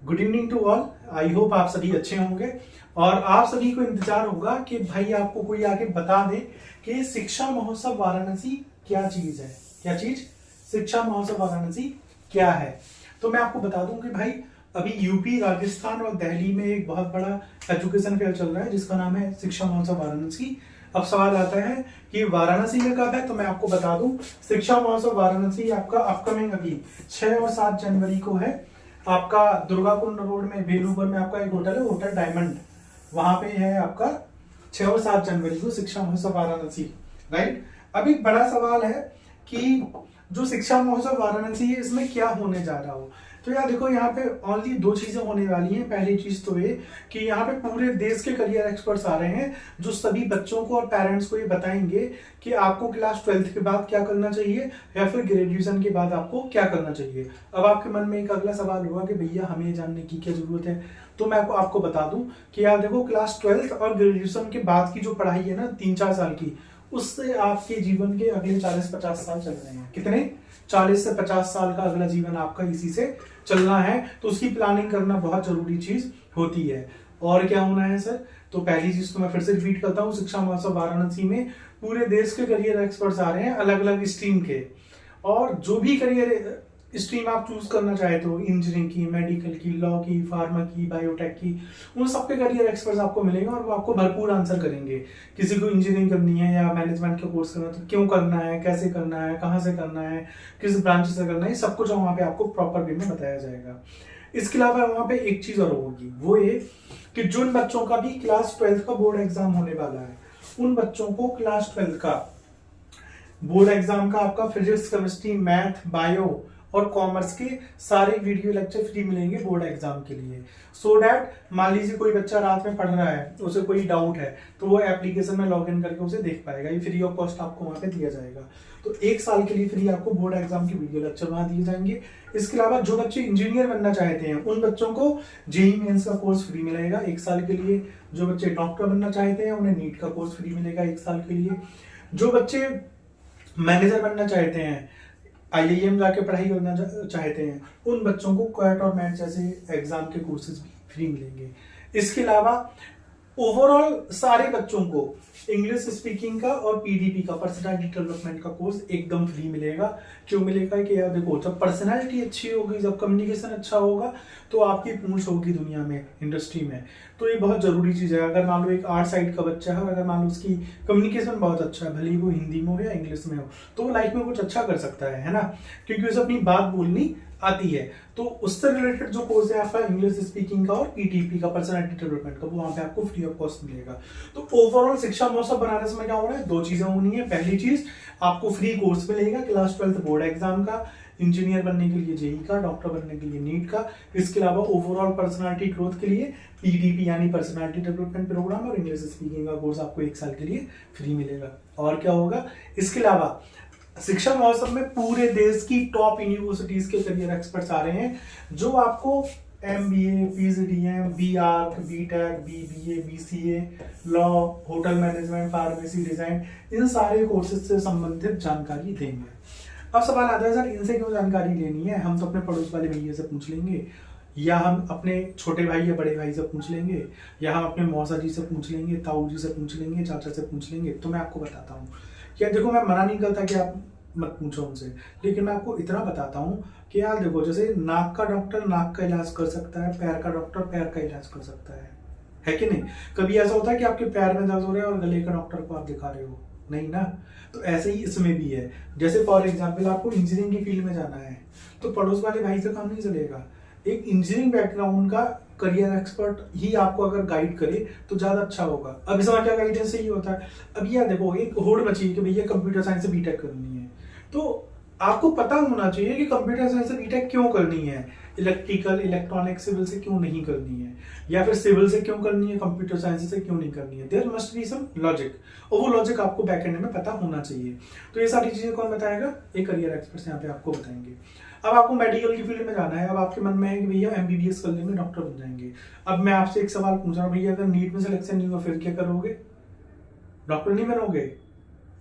Good evening to all. I hope आप सभी अच्छे होंगे और आप सभी को इंतजार होगा कि भाई आपको कोई आके बता दे कि शिक्षा महोत्सव वाराणसी क्या चीज है। क्या चीज? शिक्षा महोत्सव वाराणसी क्या है? तो मैं आपको बता दूं कि भाई अभी यूपी, राजस्थान और दिल्ली में एक बहुत बड़ा एजुकेशन फेयर चल रहा है जिसका नाम है शिक्षा महोत्सव वाराणसी। अब सवाल आता है कि वाराणसी में कब है, तो मैं आपको बता दूं शिक्षा महोत्सव वाराणसी आपका अपकमिंग अभी 6 और 7 जनवरी को है। आपका दुर्गा कुंड रोड में बेलूपुर में आपका एक होटल है, होटल डायमंड, वहां पे है आपका 6 और 7 जनवरी को शिक्षा महोत्सव वाराणसी। राइट। अब एक बड़ा सवाल है कि जो शिक्षा महोत्सव वाराणसी है इसमें क्या होने जा रहा हो। तो यार देखो, यहाँ पे ओनली 2 चीजें होने वाली हैं। पहली चीज तो ये कि यहाँ पे पूरे देश के करियर एक्सपर्ट्स आ रहे हैं जो सभी बच्चों को और पेरेंट्स को ये बताएंगे कि आपको क्लास 12th के बाद क्या करना चाहिए या फिर ग्रेजुएशन के बाद आपको क्या करना चाहिए। अब आपके मन में एक अगला सवाल होगा कि भैया हमें जानने की क्या जरूरत है। तो मैं आपको बता दूं कि यार देखो, क्लास 12th और ग्रेजुएशन के बाद की जो पढ़ाई है ना 3-4 साल की, उससे आपके जीवन के अगले 40-50 साल चल रहे हैं। कितने? 40 से 50 साल का अगला जीवन आपका इसी से चलना है। तो उसकी प्लानिंग करना बहुत जरूरी चीज होती है। और क्या होना है सर? तो पहली चीज तो मैं फिर से रिपीट करता हूँ, शिक्षा महोत्सव वाराणसी में पूरे देश के करियर एक्सपर्ट्स आ रहे हैं अलग अलग स्ट्रीम के। और जो भी करियर स्ट्रीम आप चूज करना चाहते हो, इंजीनियरिंग की, मेडिकल की, लॉ की, फार्मा की, बायोटेक की, उन सबके करियर एक्सपर्ट्स आपको मिलेंगे और वो आपको भरपूर आंसर करेंगे। किसी को इंजीनियरिंग करनी है या मैनेजमेंट का कोर्स करना है तो क्यों करना है, कैसे करना है, कहाँ से करना है, किस ब्रांच से करना है, सब कुछ वहां पे आपको प्रॉपर वे में बताया जाएगा। इसके अलावा वहां पे एक चीज और होगी, वो ये कि जिन बच्चों का भी क्लास 12th का बोर्ड एग्जाम होने वाला है, उन बच्चों को क्लास 12th का बोर्ड एग्जाम का आपका फिजिक्स, केमिस्ट्री, मैथ, बायो और कॉमर्स के सारे वीडियो लेक्चर फ्री मिलेंगे बोर्ड एग्जाम के लिए। सो डैट मान लीजिए कोई बच्चा रात में पढ़ रहा है, उसे कोई डाउट है तो वो एप्लीकेशन में लॉग इन करके उसे देख पाएगा। ये फ्री ऑफ कॉस्ट आपको वहां पे दिया जाएगा। तो 1 साल के लिए फ्री आपको बोर्ड एग्जाम के वीडियो लेक्चर वहां दिए जाएंगे। इसके अलावा जो बच्चे इंजीनियर बनना चाहते हैं उन बच्चों को जेईई मेंस का कोर्स फ्री मिलेगा 1 साल के लिए। जो बच्चे डॉक्टर बनना चाहते हैं उन्हें नीट का कोर्स फ्री मिलेगा 1 साल के लिए। जो बच्चे मैनेजर बनना चाहते हैं, आईआईएम जाके पढ़ाई करना चाहते हैं, उन बच्चों को क्वैट और मैट जैसे एग्जाम के कोर्सेज भी फ्री मिलेंगे। इसके अलावा ओवरऑल सारे बच्चों को इंग्लिश स्पीकिंग का और पीडीपी का, पर्सनालिटी डेवलपमेंट का कोर्स एकदम फ्री मिलेगा। क्यों मिलेगा कि यार देखो, जब पर्सनालिटी अच्छी होगी, जब कम्युनिकेशन अच्छा होगा तो आपकी पूंछ होगी दुनिया में, इंडस्ट्री में। तो ये बहुत जरूरी चीज है। अगर मान लो एक आर्ट साइड का बच्चा है और अगर मान लो उसकी कम्युनिकेशन बहुत अच्छा है, भले ही वो हिंदी में हो या इंग्लिश में हो, तो वो लाइफ में कुछ अच्छा कर सकता है ना, क्योंकि उसे अपनी बात बोलनी आती है। तो उससे रिलेटेड जो कोर्स है आपका इंग्लिश स्पीकिंग का और पीटीपी का, पर्सनालिटी डेवलपमेंट का, वो वहां पे आपको फ्री ऑफ कॉस्ट मिलेगा। तो ओवरऑल शिक्षा महोत्सव बनारस में क्या हो रहा है, 2 चीजें होनी है। पहली चीज, आपको फ्री कोर्स मिलेगा क्लास 12th बोर्ड एग्जाम का, इंजीनियर बनने के लिए जेईई का, डॉक्टर बनने के लिए नीट का। इसके अलावा ओवरऑल पर्सनालिटी ग्रोथ के लिए पीडीपी यानी पर्सनालिटी डेवलपमेंट प्रोग्राम और इंग्लिश स्पीकिंग का कोर्स आपको 1 साल के लिए फ्री मिलेगा। और क्या होगा, इसके अलावा शिक्षा महोत्सव में पूरे देश की टॉप यूनिवर्सिटीज के करियर एक्सपर्ट्स आ रहे हैं जो आपको MBA, PGDM, BArch, BTech, BBA, BCA, law, hotel management, pharmacy, design, इन सारे कोर्सेज से संबंधित जानकारी देंगे। अब सवाल आता है सर इनसे क्यों जानकारी लेनी है? हम तो अपने पड़ोस वाले भैया से पूछ लेंगे, या हम अपने छोटे भाई या बड़े भाई से पूछ लेंगे, या हम अपने मौसा जी से पूछ लेंगे, ताऊ जी से पूछ लेंगे, चाचा से पूछ लेंगे। तो मैं आपको बताता हूँ कि देखो, मैं मना नहीं करता कि आप मत पूछो उनसे, लेकिन मैं आपको इतना बताता हूँ कि यार देखो, जैसे नाक का डॉक्टर नाक का इलाज कर सकता है, पैर का डॉक्टर पैर का इलाज कर सकता है कि नहीं? कभी ऐसा होता है कि आपके पैर में दर्द हो रहा है और गले का डॉक्टर को आप दिखा रहे हो? नहीं ना। तो ऐसे ही इसमें भी है। जैसे फॉर एग्जाम्पल आपको इंजीनियरिंग की फील्ड में जाना है तो पड़ोस वाले भाई से काम नहीं चलेगा। एक इंजीनियरिंग बैकग्राउंड का करियर एक्सपर्ट ही आपको अगर गाइड करे तो ज्यादा अच्छा होगा। अब इस क्या गाइडेंस से ही होता है। अब यार देखो, एक होड़ मची कि भैया कंप्यूटर साइंस से बीटेक करनी है, तो आपको पता होना चाहिए कि कंप्यूटर साइंस से बीटेक क्यों करनी है, इलेक्ट्रिकल, इलेक्ट्रॉनिक, सिविल से क्यों नहीं करनी है, या फिर सिविल से क्यों करनी है, कंप्यूटर साइंस से क्यों नहीं करनी है। There must be some logic, और वो लॉजिक आपको बैकएंड में पता होना चाहिए। तो ये सारी चीजें कौन बताएगा? एक करियर एक्सपर्ट यहाँ पे आपको बताएंगे। अब आपको मेडिकल की फील्ड में जाना है, अब आपके मन में है कि भैया एमबीबीएस कर लेंगे, डॉक्टर बन जाएंगे। अब मैं आपसे एक सवाल पूछ रहा हूँ, भैया अगर नीट में सिलेक्शन नहीं हुआ फिर क्या करोगे? डॉक्टर नहीं बनोगे?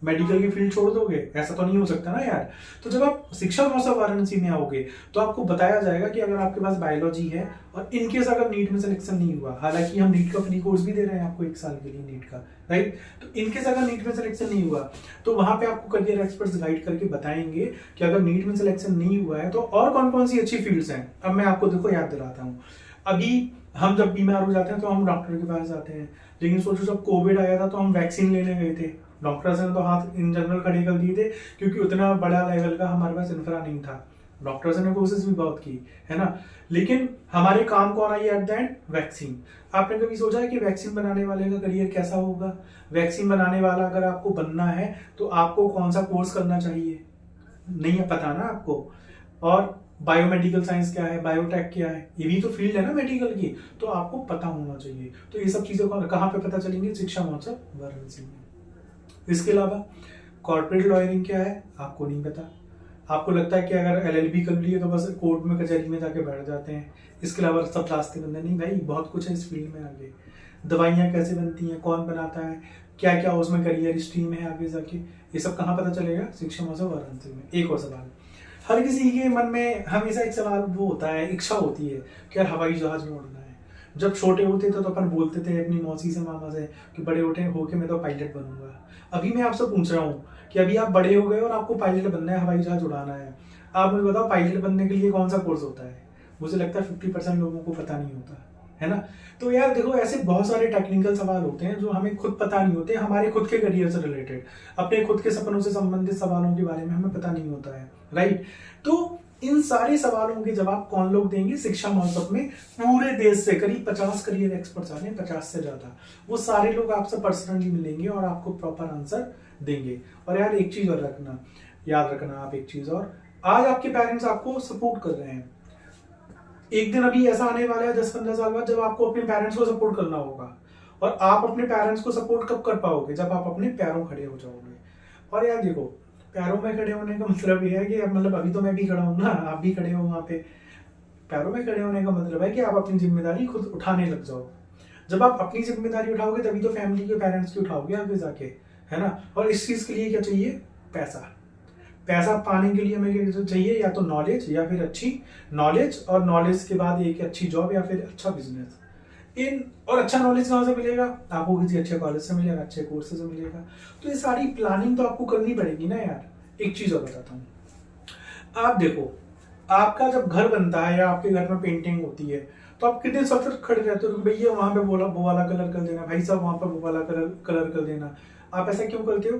मेडिकल की फील्ड छोड़ दोगे? ऐसा तो नहीं हो सकता ना यार। तो जब आप शिक्षा महोत्सव वाराणसी में आओगे तो आपको बताया जाएगा कि अगर आपके पास बायोलॉजी है और इनकेस अगर नीट में सिलेक्शन नहीं हुआ, हालांकि हम नीट का फ्री कोर्स भी दे रहे हैं आपको 1 साल के लिए नीट का, राइट। तो इनकेस अगर नीट में सिलेक्शन नहीं हुआ तो वहां पे आपको करियर एक्सपर्ट्स गाइड करके बताएंगे कि अगर नीट में सिलेक्शन नहीं हुआ है तो और कौन कौन सी अच्छी फील्ड्स हैं। अब मैं आपको देखो याद दिलाता हूँ। अभी हम जब बीमार हो जाते हैं तो हम डॉक्टर के पास जाते हैं, लेकिन सोचो जब कोविड आया था तो हम वैक्सीन लेने गए थे, डॉक्टर्स ने तो हाथ इन जनरल खड़े कर दिए थे क्योंकि उतना बड़ा लेवल का हमारे पास इंफ्रा नहीं था। डॉक्टर्स ने कोशिश भी बहुत की, है ना, लेकिन हमारे काम कौन आई एट द एंड? वैक्सीन। आपने कभी सोचा है कि वैक्सीन बनाने वाले का करियर कैसा होगा? वैक्सीन बनाने वाला अगर आपको बनना है तो आपको कौन सा कोर्स करना चाहिए? नहीं है पता ना आपको। और बायोमेडिकल साइंस क्या है, बायोटेक क्या है, ये भी तो फील्ड है ना मेडिकल की, तो आपको पता होना चाहिए। तो ये सब चीजें कहाँ पे पता चलेंगी? शिक्षा महोत्सव वाराणसी में। इसके अलावा कॉर्पोरेट लॉयरिंग क्या है आपको नहीं पता। आपको लगता है कि अगर एलएलबी कर लिए तो बस कोर्ट में कचहरी में जाके बैठ जाते हैं, इसके अलावा सब रास्ते बंद नहीं भाई, बहुत कुछ है इस फील्ड में आगे। दवाइयाँ कैसे बनती हैं, कौन बनाता है, क्या क्या उसमें करियर स्ट्रीम है आगे जाके, ये सब कहाँ पता चलेगा? शिक्षा महोत्सव वाराणसी में। एक और सवाल, हर किसी के मन में हमेशा एक सवाल वो होता है, इच्छा होती है कि यार हवाई जहाज में उड़ना है। जब छोटे होते थे तो अपन बोलते थे अपनी मौसी से, मामा से कि बड़े होके मैं तो पायलट बनूंगा। अभी मैं आपसे पूछ रहा हूँ कि अभी आप बड़े हो गए और आपको पायलट बनना है, हवाई जहाज उड़ाना है, आप मुझे बताओ पायलट बनने के लिए कौन सा कोर्स होता है? मुझे लगता है 50% लोगों को पता नहीं होता है ना। तो यार देखो, ऐसे बहुत सारे टेक्निकल सवाल होते हैं जो हमें खुद पता नहीं होते, हमारे खुद के करियर से रिलेटेड, अपने खुद के सपनों से संबंधित सवालों के बारे में हमें पता नहीं होता है, राइट। तो इन सारे सवालों के जवाब कौन लोग देंगे? शिक्षा महोत्सव में पूरे देश से करीब 50 करियर एक्सपर्ट्स आ रहे हैं, 50 से ज्यादा। वो सारे लोग आपसे पर्सनली मिलेंगे और आपको प्रॉपर आंसर देंगे। और यार एक चीज और रखना, याद रखना आप एक चीज और, आज आपके पेरेंट्स आपको सपोर्ट कर रहे हैं, एक दिन अभी ऐसा आने वाला है 10-15 साल बाद जब आपको अपने पेरेंट्स को सपोर्ट करना होगा। और आप अपने पेरेंट्स को सपोर्ट कब कर पाओगे? जब आप अपने पैरों खड़े हो जाओगे। और यार देखो, पैरों में खड़े होने का मतलब ये है कि मतलब अभी तो मैं भी खड़ा हूं ना, आप भी खड़े हो वहां पे। पैरों में खड़े होने का मतलब है कि आप अपनी जिम्मेदारी खुद उठाने लग जाओ। जब आप अपनी जिम्मेदारी उठाओगे तभी तो फैमिली के पेरेंट्स की उठाओगे आगे जाके, है ना। और इस चीज के लिए क्या चाहिए? पैसा। पैसा पाने के लिए हमें क्या चाहिए? या तो नॉलेज, या फिर अच्छी नॉलेज, और नॉलेज के बाद एक अच्छी जॉब या फिर अच्छा बिजनेस। और अच्छा नॉलेज कहाँ से मिलेगा? आपको किसी अच्छे कॉलेज से मिलेगा, अच्छे कोर्स से मिलेगा। तो ये सारी प्लानिंग तो आपको करनी पड़ेगी ना यार। एक चीज और बताता हूँ, आप देखो, आपका जब घर बनता है या आपके घर में पेंटिंग होती है तो आप कितने सतर्क खड़े रहते हो कि भैया वहां पे वो वाला कलर कर देना, भाई साहब वहां पर वो वाला कलर कर देना। आप ऐसा क्यों करते हो?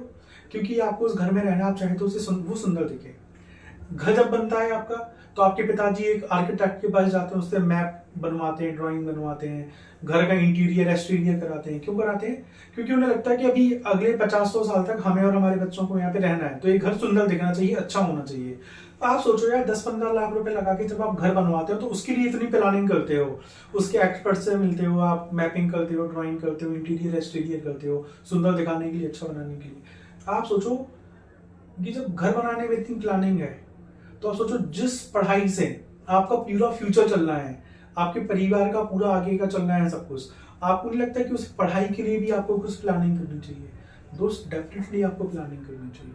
क्योंकि आपको उस घर में रहना, आप चाहे तो उसे वो सुंदर दिखे। घर जब बनता है आपका तो आपके पिताजी एक आर्किटेक्ट के पास जाते हैं, उससे मैप बनवाते हैं, ड्राइंग बनवाते हैं, घर का इंटीरियर एक्सटीरियर कराते हैं। क्यों कराते हैं? क्योंकि उन्हें लगता है कि अभी अगले 50-100 साल तक हमें और हमारे बच्चों को यहाँ पे रहना है, तो ये घर सुंदर दिखना चाहिए, अच्छा होना चाहिए। आप सोचो यार, 10-15 लाख रुपए लगा के जब आप घर बनवाते हो तो उसके लिए इतनी प्लानिंग करते हो, उसके एक्सपर्ट से मिलते हो, आप मैपिंग करते हो, ड्राइंग करते हो, इंटीरियर एक्सटीरियर करते हो, सुंदर दिखाने के लिए, अच्छा बनाने के लिए। आप सोचो कि जब घर बनाने में इतनी प्लानिंग है तो आप सोचो जिस पढ़ाई से आपका पूरा फ्यूचर चलना है, आपके परिवार का पूरा आगे का चलना है सब कुछ, आपको नहीं लगता कि उस पढ़ाई के लिए भी आपको कुछ प्लानिंग करनी चाहिए? दोस्त, डेफिनेटली आपको प्लानिंग करनी चाहिए,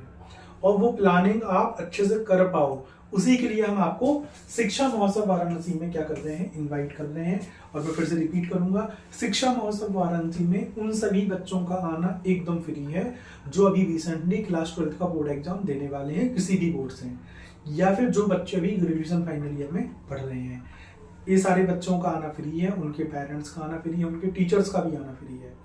और वो प्लानिंग आप अच्छे से कर पाओ, उसी के लिए हम आपको शिक्षा महोत्सव वाराणसी में क्या कर रहे हैं? इनवाइट कर रहे हैं। और मैं फिर से रिपीट करूंगा, शिक्षा महोत्सव वाराणसी में उन सभी बच्चों का आना एकदम फ्री है जो अभी रिसेंटली क्लास 12 का बोर्ड एग्जाम देने वाले हैं किसी भी बोर्ड से, या फिर जो बच्चे अभी ग्रेजुएशन फाइनल ईयर में पढ़ रहे हैं। ये सारे बच्चों का आना फ्री है, उनके पेरेंट्स का आना फ्री है, उनके टीचर्स का भी आना फ्री है।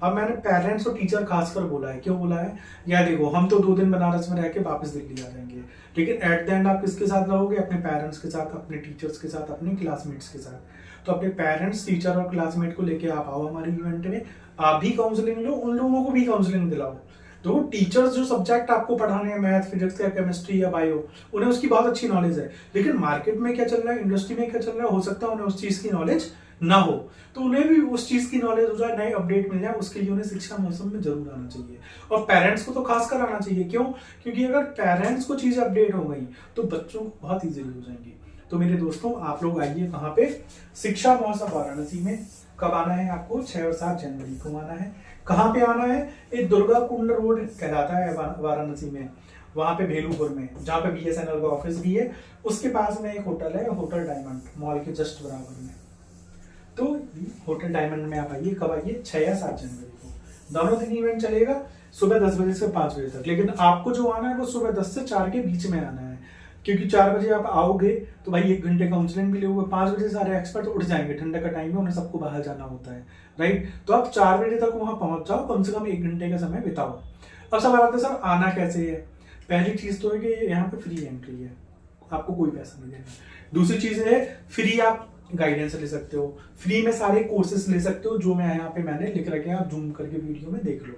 अब मैंने पेरेंट्स और टीचर खासकर बोला है, क्यों बोला है? यार देखो, हम तो 2 दिन बनारस में रह के वापस दिल्ली आ जाएंगे, लेकिन एट द एंड आप किसके साथ रहोगे? अपने पेरेंट्स के साथ, अपने टीचर्स के साथ, अपने क्लासमेट्स के साथ। तो अपने पेरेंट्स, टीचर और क्लासमेट को लेके आप आओ हमारे इवेंट में, आप भी काउंसलिंग लो, उन लोगों को भी काउंसलिंग दिलाओ। तो टीचर्स जो सब्जेक्ट आपको पढ़ाने हैं, मैथ, फिजिक्स या केमिस्ट्री या बायो, उन्हें उसकी बहुत अच्छी नॉलेज है, लेकिन मार्केट में क्या चल रहा है, इंडस्ट्री में क्या चल रहा है, हो सकता है उन्हें उस चीज की नॉलेज ना हो, तो उन्हें भी उस चीज की नॉलेज हो जाए, नए अपडेट मिल जाए, उसके लिए उन्हें शिक्षा महोत्सव में जरूर आना चाहिए। और पेरेंट्स को तो खासकर आना चाहिए। क्यों? क्योंकि अगर पेरेंट्स को चीजें अपडेट हो गई तो बच्चों को बहुत इजीली हो जाएंगी। तो मेरे दोस्तों, आप लोग आइए कहाँ पे? शिक्षा महोत्सव वाराणसी में। कब आना है आपको? 6 और 7 जनवरी को आना है। कहाँ पे आना है? ये दुर्गा कुंड रोड कहलाता है वाराणसी में, वहां पे भेलूपुर में, जहाँ पे BSNL का ऑफिस भी है, उसके पास में एक होटल है, होटल डायमंड मॉल के जस्ट बराबर में। तो होटल डायमंड में आप आइए। कब आइए? 6 या 7 जनवरी को। दोनों दिन इवेंट चलेगा, सुबह 10 बजे से 5 बजे तक। लेकिन आपको जो आना है वो सुबह 10 से 4 के बीच में आना है, क्योंकि 4 बजे आप आओगे तो भाई 1 घंटे काउंसलिंग भी लोगे। 5 बजे सारे एक्सपर्ट उठ जाएंगे, ठंडा का टाइम है, उन्हें सबको बाहर जाना होता है, राइट। तो आप 4 बजे तक वहां पहुंच जाओ, कम से कम 1 घंटे का समय बिताओ। अब सवाल आता है सर आना कैसे है? पहली चीज तो है कि यहाँ पे फ्री एंट्री है, आपको कोई पैसा नहीं देना। दूसरी चीज है फ्री आप गाइडेंस ले सकते हो, फ्री में सारे कोर्सेज ले सकते हो जो मैं यहाँ पे मैंने लिख रखे हैं, आप जूम करके वीडियो में देख लो।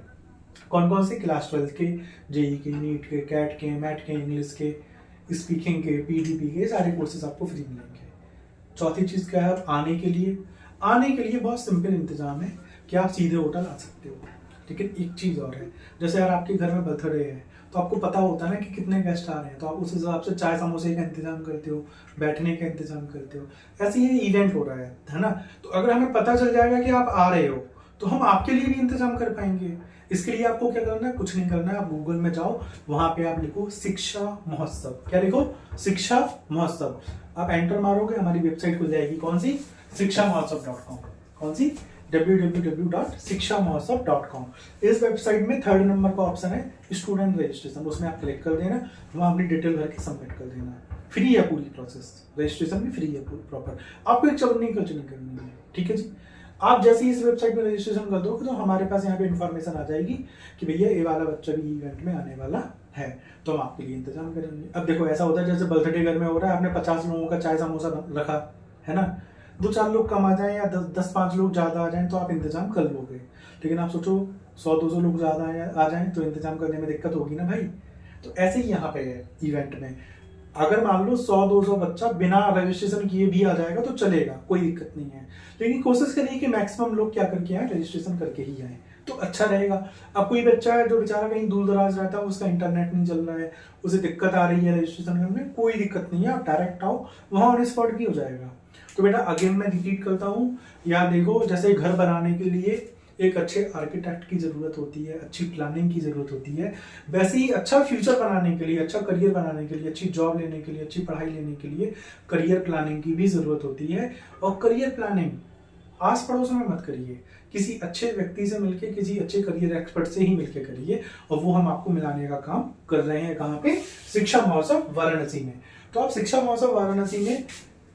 कौन कौन से? क्लास 12 के, जेई के, नीट के, कैट के, मैट के, इंग्लिश के, स्पीकिंग के, PDP के, सारे कोर्सेज आपको फ्री मिलेंगे। चौथी चीज क्या है? आने के लिए बहुत सिंपल इंतजाम है कि आप सीधे होटल आ सकते हो। लेकिन एक चीज और है, जैसे यार आपके घर में बर्थडे है तो आपको पता होता है ना कि कितने गेस्ट आ रहे हैं, तो आप उस हिसाब से चाय समोसे का इंतजाम करते हो, बैठने का इंतजाम करते हो। ऐसे ही इवेंट हो रहा है ना। तो अगर हमें पता चल जाएगा कि आप आ रहे हो तो हम आपके लिए भी इंतजाम कर पाएंगे। इसके लिए आपको क्या करना है? कुछ नहीं करना है, आप गूगल में जाओ, वहां पे आप लिखो शिक्षा महोत्सव। क्या लिखो? शिक्षा महोत्सव। आप एंटर मारोगे, हमारी वेबसाइट खुल जाएगी। कौन सी? शिक्षामहोत्सव.com। कौन सी? www.शिक्षामहोत्सव.com। इस वेबसाइट में 3rd नंबर का ऑप्शन है स्टूडेंट रजिस्ट्रेशन, उसमें आप क्लिक कर देना, वहां अपनी डिटेल भर के सबमिट कर देना। फ्री है पूरी प्रोसेस, रजिस्ट्रेशन भी फ्री है प्रॉपर, आपको एक चवन्नी खर्च नहीं करनी है, ठीक है जी। आप जैसे ही इस वेबसाइट में रजिस्ट्रेशन कर दोगे तो हमारे पास यहाँ पे इन्फॉर्मेशन आ जाएगी कि भैया ये वाला बच्चा भी इवेंट में आने वाला है, तो हम आपके लिए इंतजाम करेंगे। अब देखो ऐसा होता है जैसे बर्थडे घर में हो रहा है, आपने 50 लोगों का चाय समोसा रखा है ना, 2-4 लोग कम आ जाए या 10-5 लोग ज्यादा आ जाए तो आप इंतजाम कर लोगे। लेकिन आप सोचो 100-200 लोग ज्यादा आ जाए तो इंतजाम करने में दिक्कत होगी ना भाई। तो ऐसे ही यहाँ पे है इवेंट में, अगर मान लो 100-200 बच्चा बिना रजिस्ट्रेशन किए भी आ जाएगा तो चलेगा, कोई दिक्कत नहीं है। लेकिन कोशिश करिए कि मैक्सिमम लोग क्या करके आए? रजिस्ट्रेशन करके ही आए, तो अच्छा रहेगा। अब कोई बच्चा है जो बेचारा कहीं दूर दराज रहता है, उसका इंटरनेट नहीं चल रहा है, उसे दिक्कत आ रही है रजिस्ट्रेशन करने में, कोई दिक्कत नहीं है, आप डायरेक्ट आओ, वहां ऑन स्पॉट भी हो जाएगा। तो बेटा अगेन मैं रिपीट करता हूँ, या देखो जैसे घर बनाने के लिए एक अच्छे आर्किटेक्ट की जरूरत होती है, अच्छी प्लानिंग की जरूरत होती है, वैसे ही अच्छा फ्यूचर बनाने के लिए, अच्छा करियर बनाने के लिए, अच्छी जॉब लेने के लिए, अच्छी पढ़ाई लेने के लिए करियर प्लानिंग की भी जरूरत होती है। और करियर प्लानिंग आस पड़ोस में मत करिए, किसी अच्छे व्यक्ति से मिलके, किसी अच्छे करियर एक्सपर्ट से ही मिलके करिए, और वो हम आपको मिलाने का काम कर रहे हैं। कहाँ पे? शिक्षा महोत्सव वाराणसी में। तो आप शिक्षा महोत्सव वाराणसी में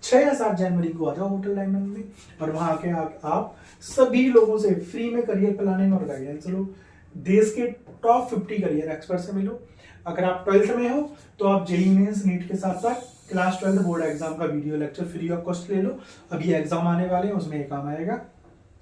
6 या 7 जनवरी को आ जाओ होटल डायमंड में, और वहां आके आप सभी लोगों से फ्री में करियर प्लानिंग और गाइडेंस लो। देश के टॉप 50 करियर एक्सपर्ट से मिलो। अगर आप 12th में हो तो आप जेईई मेंस, नीट के साथ साथ क्लास 12 बोर्ड एग्जाम का video lecture free of cost ले लो। अभी एग्जाम आने वाले हैं, उसमें ये काम आएगा।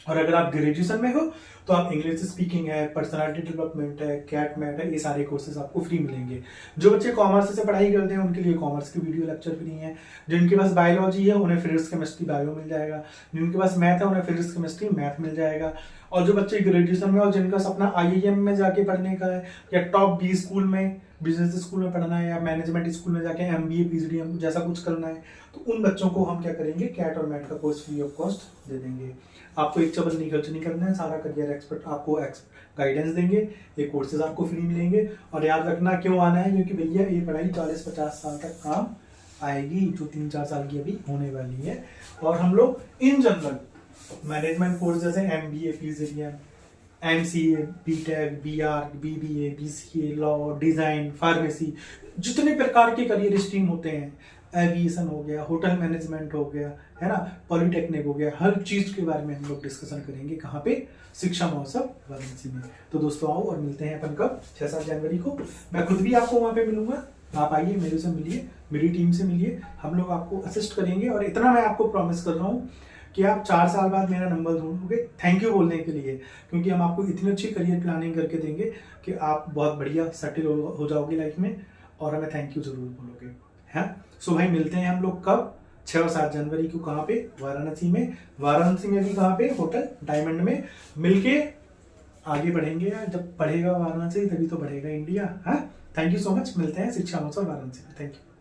और अगर आप ग्रेजुएशन में हो तो आप इंग्लिश स्पीकिंग है, पर्सनालिटी डेवलपमेंट है, कैट मैट है, ये सारे कोर्सेज आपको फ्री मिलेंगे। जो बच्चे कॉमर्स से पढ़ाई करते हैं उनके लिए कॉमर्स के वीडियो लेक्चर फ्री हैं। जिनके पास बायोलॉजी है उन्हें फिजिक्स केमिस्ट्री बायो मिल जाएगा, जिनके पास मैथ है उन्हें फिजिक्स केमिस्ट्री मैथ मिल जाएगा। और जो बच्चे ग्रेजुएशन में और जिनका सपना IIM में जाके पढ़ने का है, या टॉप 20 स्कूल में, बिजनेस स्कूल में पढ़ना है, या मैनेजमेंट स्कूल में जाके MBA PhD जैसा कुछ करना है, तो उन बच्चों को हम क्या करेंगे? कैट और मैट का कोर्स फ्री ऑफ कॉस्ट दे देंगे। आपको एक चबल खर्च नहीं करना है, सारा करियर एक्सपर्ट आपको गाइडेंस देंगे, ये कोर्सेज आपको फ्री मिलेंगे। और याद रखना क्यों आना है, क्योंकि भैया ये पढ़ाई 40-50 साल तक काम आएगी, जो 3-4 साल की अभी होने वाली है। और हम लोग इन जनरल मैनेजमेंट कोर्स जैसे MBA PhD, MCA, BTech, BR, BBA, BCA, law, design, pharmacy, जितने प्रकार के करियर स्ट्रीम होते हैं, एविएशन हो गया, होटल मैनेजमेंट हो गया, है ना, पॉलिटेक्निक हो गया, हर चीज के बारे में हम लोग डिस्कशन करेंगे। कहाँ पे? शिक्षा महोत्सव वाराणसी में। तो दोस्तों आओ और मिलते हैं अपन कब? 6-7 जनवरी को। मैं खुद भी आपको वहां पे मिलूंगा, आप आइए, मेरे से मिलिए, मेरी टीम से मिलिए, हम लोग आपको असिस्ट करेंगे। और इतना मैं आपको प्रॉमिस कर रहा हूँ कि आप 4 साल बाद मेरा नंबर ढूंढोगे थैंक यू बोलने के लिए, क्योंकि हम आपको इतनी अच्छी करियर प्लानिंग करके देंगे कि आप बहुत बढ़िया सेटल हो जाओगे लाइफ में, और हमें थैंक यू जरूर बोलोगे। है सो भाई मिलते हैं हम लोग कब? 6 और 7 जनवरी को। कहाँ पे? वाराणसी में। वाराणसी में भी कहाँ पे? होटल डायमंड में। मिलके आगे बढ़ेंगे, जब बढ़ेगा वाराणसी तभी तो बढ़ेगा इंडिया। हाँ, थैंक यू सो मच, मिलते हैं शिक्षा महोत्सव वाराणसी में। Thank you.